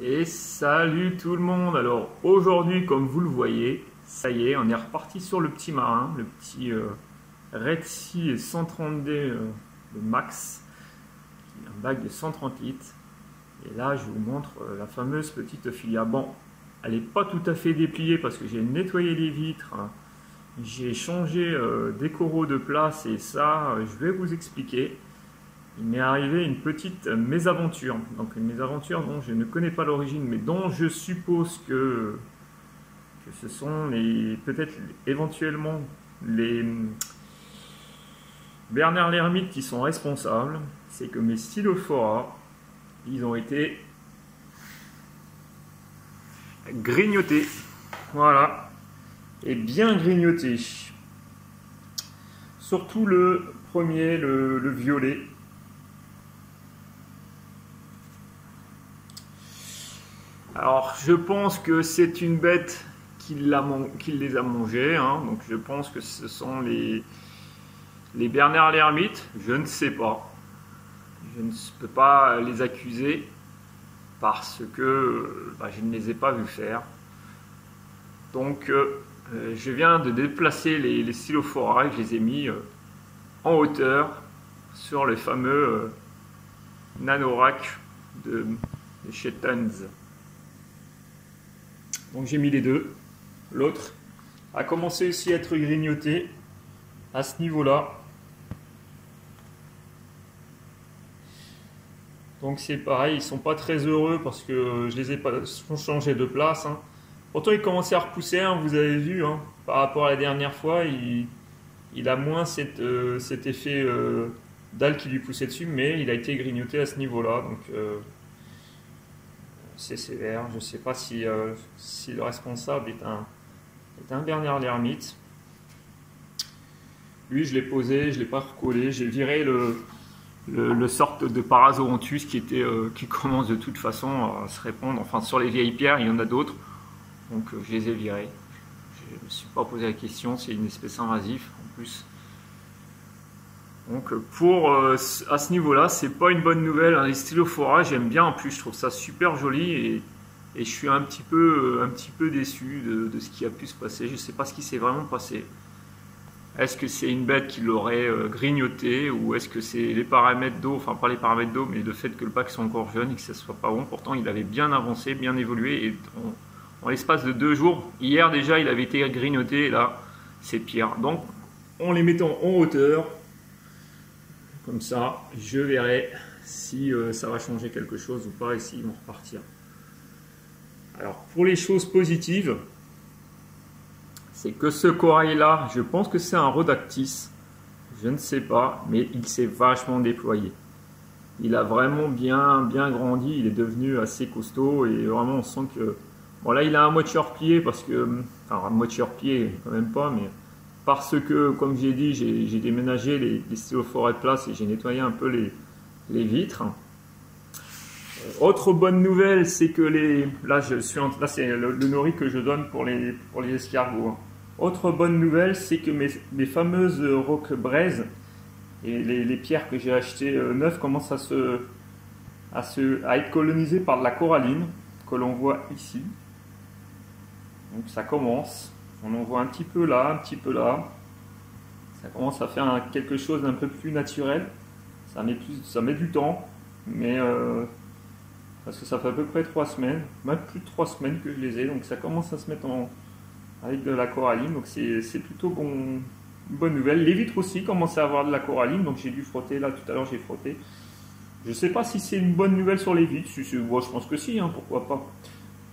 Et salut tout le monde. Alors aujourd'hui, comme vous le voyez, ça y est, on est reparti sur le petit marin, le petit Red Sea 130D de Max, un bac de 130 litres. Et là, je vous montre la fameuse petite filière. Bon, elle n'est pas tout à fait dépliée parce que j'ai nettoyé les vitres, hein. J'ai changé des coraux de place et ça, je vais vous expliquer. Il m'est arrivé une petite mésaventure. Donc une mésaventure dont je ne connais pas l'origine, mais dont je suppose que ce sont peut-être éventuellement les Bernard l'ermite qui sont responsables. C'est que mes stylophora, ils ont été grignotés. Voilà. Et bien grignotés. Surtout le premier, le violet. Alors, je pense que c'est une bête qui les a mangés, hein. Donc, je pense que ce sont les Bernard l'ermite. Je ne sais pas. Je ne peux pas les accuser parce que je ne les ai pas vus faire. Donc, je viens de déplacer les stylophora et je les ai mis en hauteur sur le fameux Nanorack de chez Tons. Donc j'ai mis les deux. L'autre a commencé aussi à être grignoté à ce niveau-là. Donc c'est pareil, ils sont pas très heureux parce que je les ai pas changé de place, hein. Pourtant il commençait à repousser, hein, vous avez vu, hein, par rapport à la dernière fois, il a moins cet effet dalle qui lui poussait dessus, mais il a été grignoté à ce niveau-là. Donc c'est sévère. Je ne sais pas si le responsable est un Bernard l'ermite. Lui, je l'ai posé, je ne l'ai pas recollé. J'ai viré le sorte de Parazoanthus qui commence de toute façon à se répandre. Enfin, sur les vieilles pierres, il y en a d'autres. Donc, je les ai virés. Je ne me suis pas posé la question. C'est une espèce invasive en plus. Donc à ce niveau-là, c'est pas une bonne nouvelle, hein. Les stylophora, j'aime bien en plus, je trouve ça super joli et je suis un petit peu déçu de ce qui a pu se passer. Je sais pas ce qui s'est vraiment passé. Est-ce que c'est une bête qui l'aurait grignoté ou est-ce que c'est les paramètres d'eau, enfin pas les paramètres d'eau, mais le fait que le bac soit encore jeune et que ça soit pas bon. Pourtant, il avait bien avancé, bien évolué et en l'espace de 2 jours, hier déjà, il avait été grignoté et là, c'est pire. Donc, en les mettant en hauteur, comme ça, je verrai si ça va changer quelque chose ou pas et s'ils vont repartir. Alors, pour les choses positives, c'est que ce corail-là, je pense que c'est un Rhodactis. Je ne sais pas, mais il s'est vachement déployé. Il a vraiment bien grandi, il est devenu assez costaud et vraiment on sent que... Bon là, il a un moitié hors-pied parce que... Enfin, un moitié hors-pied, quand même pas, mais... Parce que, comme j'ai dit, j'ai déménagé les stylophora de place et j'ai nettoyé un peu les vitres. Autre bonne nouvelle, c'est que là c'est le nori que je donne pour les escargots, hein. Autre bonne nouvelle, c'est que mes fameuses roques braises et les pierres que j'ai achetées neuves commencent à être colonisées par de la coralline que l'on voit ici. Donc ça commence. On en voit un petit peu là, un petit peu là. Ça commence à faire quelque chose d'un peu plus naturel. Ça met du temps, mais parce que ça fait à peu près 3 semaines, même plus de 3 semaines que je les ai, donc ça commence à se mettre avec de la coralline, donc c'est plutôt une bonne nouvelle. Les vitres aussi commencent à avoir de la coralline, donc j'ai dû frotter, là tout à l'heure j'ai frotté. Je ne sais pas si c'est une bonne nouvelle sur les vitres, moi je pense que si, hein, pourquoi pas.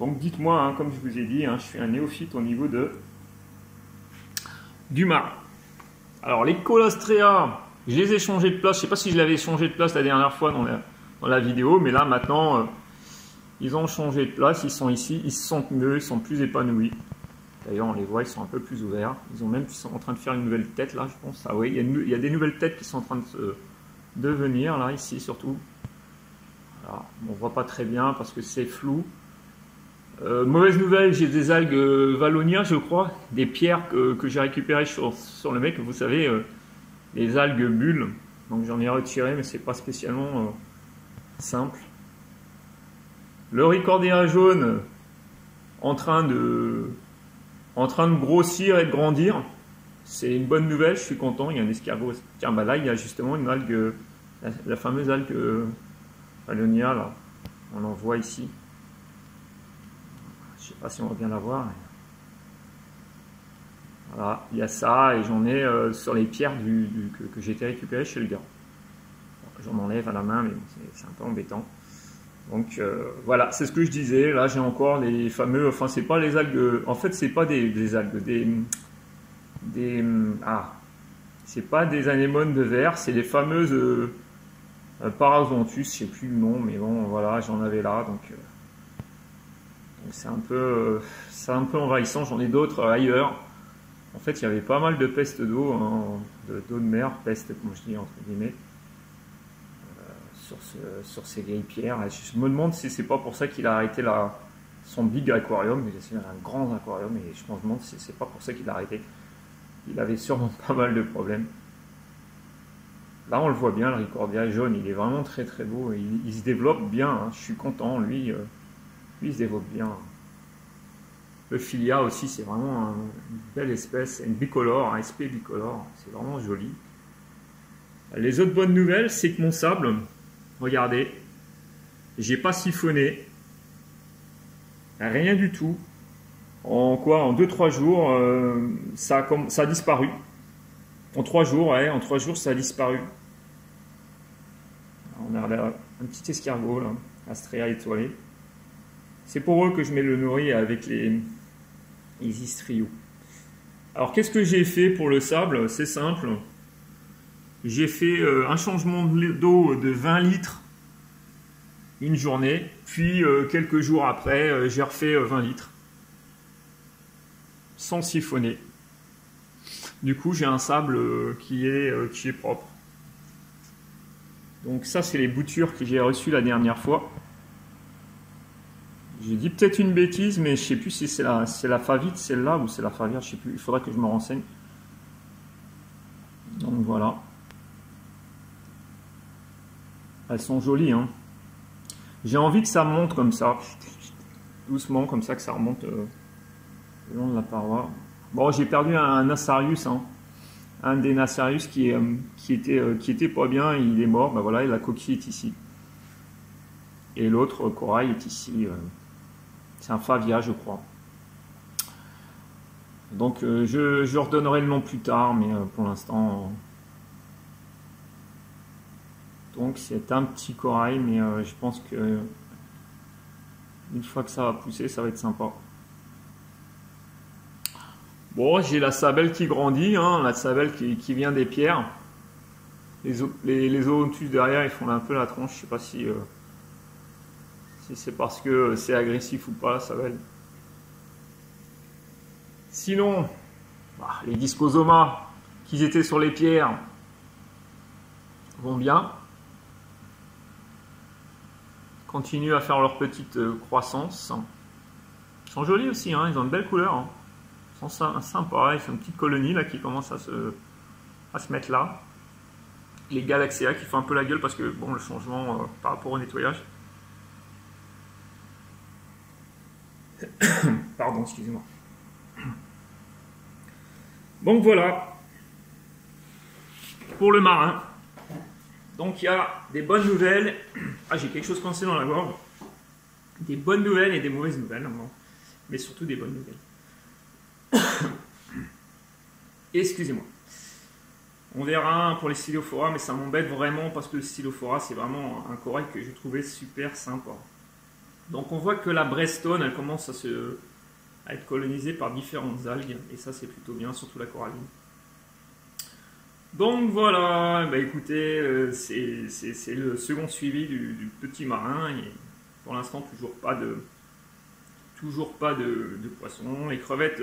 Donc dites-moi, hein, comme je vous ai dit, hein, je suis un néophyte au niveau du marin. Alors les Colostrea, je les ai changés de place. Je ne sais pas si je l'avais changé de place la dernière fois dans la vidéo, mais là maintenant ils ont changé de place, ils sont ici, ils se sentent mieux, ils sont plus épanouis. D'ailleurs on les voit, ils sont un peu plus ouverts. Ils sont en train de faire une nouvelle tête là, je pense. Ah oui, il y a des nouvelles têtes qui sont en train de venir là, ici surtout. Voilà. On ne voit pas très bien parce que c'est flou. Mauvaise nouvelle, j'ai des algues Valonia, je crois, des pierres que j'ai récupérées sur le mec, vous savez, les algues bulles. Donc j'en ai retiré, mais c'est pas spécialement simple. Le ricordia jaune en train de grossir et de grandir. C'est une bonne nouvelle, je suis content, il y a un escargot. Tiens, bah là, il y a justement une algue, la fameuse algue Allonia, là. On en voit ici. Je sais pas si on va bien la voir. Voilà, il y a ça, et j'en ai sur les pierres que j'ai été récupéré chez le gars. J'en enlève à la main, mais bon, c'est un peu embêtant. Donc voilà, c'est ce que je disais. Là, j'ai encore les fameux, enfin, c'est pas les algues, en fait, c'est pas des algues, c'est pas des anémones de verre, c'est les fameuses Parazoanthus, je sais plus le nom, mais bon, voilà, j'en avais là, donc c'est un peu envahissant. J'en ai d'autres ailleurs. En fait, il y avait pas mal de peste d'eau, hein, d'eau de mer, peste, comme je dis entre guillemets, sur ces vieilles pierres. Et je me demande si c'est pas pour ça qu'il a arrêté son big aquarium. C'est un grand aquarium, et je me demande si c'est pas pour ça qu'il a arrêté. Il avait sûrement pas mal de problèmes. Là, on le voit bien, le ricordia jaune, il est vraiment très très beau. Il se développe bien, hein. Je suis content, lui, il se développe bien. Le filia aussi, c'est vraiment une belle espèce, une bicolore, un SP bicolore, c'est vraiment joli. Les autres bonnes nouvelles, c'est que mon sable, regardez, j'ai pas siphonné, rien du tout. En 2-3 jours, ça a disparu. En 3 jours, ouais, en 3 jours, ça a disparu. On a là un petit escargot, là, Astrea étoilée. C'est pour eux que je mets le nourri avec les istrio. Alors, qu'est-ce que j'ai fait pour le sable? C'est simple. J'ai fait un changement d'eau de 20 litres une journée, puis quelques jours après, j'ai refait 20 litres. Sans siphonner. Du coup, j'ai un sable qui est propre. Donc ça, c'est les boutures que j'ai reçues la dernière fois. J'ai dit peut-être une bêtise, mais je sais plus si c'est la favite, celle-là, ou c'est la favière, je sais plus. Il faudra que je me renseigne. Donc voilà. Elles sont jolies, hein. J'ai envie que ça monte comme ça. Doucement, comme ça, que ça remonte le long de la paroi. Bon, j'ai perdu un Nassarius, hein. Un des Nassarius qui était pas bien, il est mort. Ben voilà, et la coquille est ici. Et l'autre corail est ici. C'est un Favia, je crois. Donc je redonnerai le nom plus tard, mais pour l'instant. Donc c'est un petit corail, mais je pense que une fois que ça va pousser, ça va être sympa. Bon, j'ai la sabelle qui grandit, hein, la sabelle qui vient des pierres. Les Zoonthus derrière, ils font un peu la tronche. Je sais pas si c'est parce que c'est agressif ou pas, la sabelle. Sinon, les Discosoma qui étaient sur les pierres vont bien. Continuent à faire leur petite croissance. Ils sont jolis aussi, hein, ils ont de belles couleurs. Hein. Ils sont sympas, ils sont une petite colonie là qui commence à se mettre là. Les Galaxia qui font un peu la gueule parce que bon, le changement par rapport au nettoyage. Pardon, excusez-moi. Donc voilà pour le marin. Donc il y a des bonnes nouvelles. Ah, j'ai quelque chose coincé dans la gorge. Des bonnes nouvelles et des mauvaises nouvelles, mais surtout des bonnes nouvelles. Excusez-moi. On verra pour les Stylophora, mais ça m'embête vraiment parce que le Stylophora, c'est vraiment un corail que j'ai trouvé super sympa. Donc on voit que la Brestone, elle commence à être colonisée par différentes algues, et ça c'est plutôt bien, surtout la coralline. Donc voilà, bah écoutez, c'est le second suivi du petit marin, et pour l'instant toujours pas de poissons. Les crevettes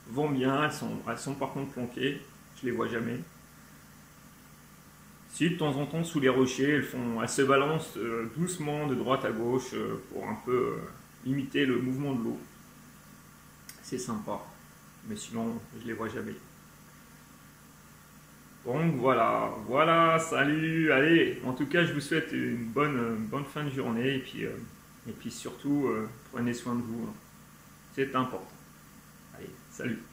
vont bien, elles sont par contre planquées, je les vois jamais. Si de temps en temps sous les rochers, elles se balancent doucement de droite à gauche pour un peu imiter le mouvement de l'eau. C'est sympa, mais sinon je les vois jamais. Donc voilà, salut, allez, en tout cas je vous souhaite une bonne fin de journée, et puis Et puis surtout, prenez soin de vous. C'est important. Allez, salut!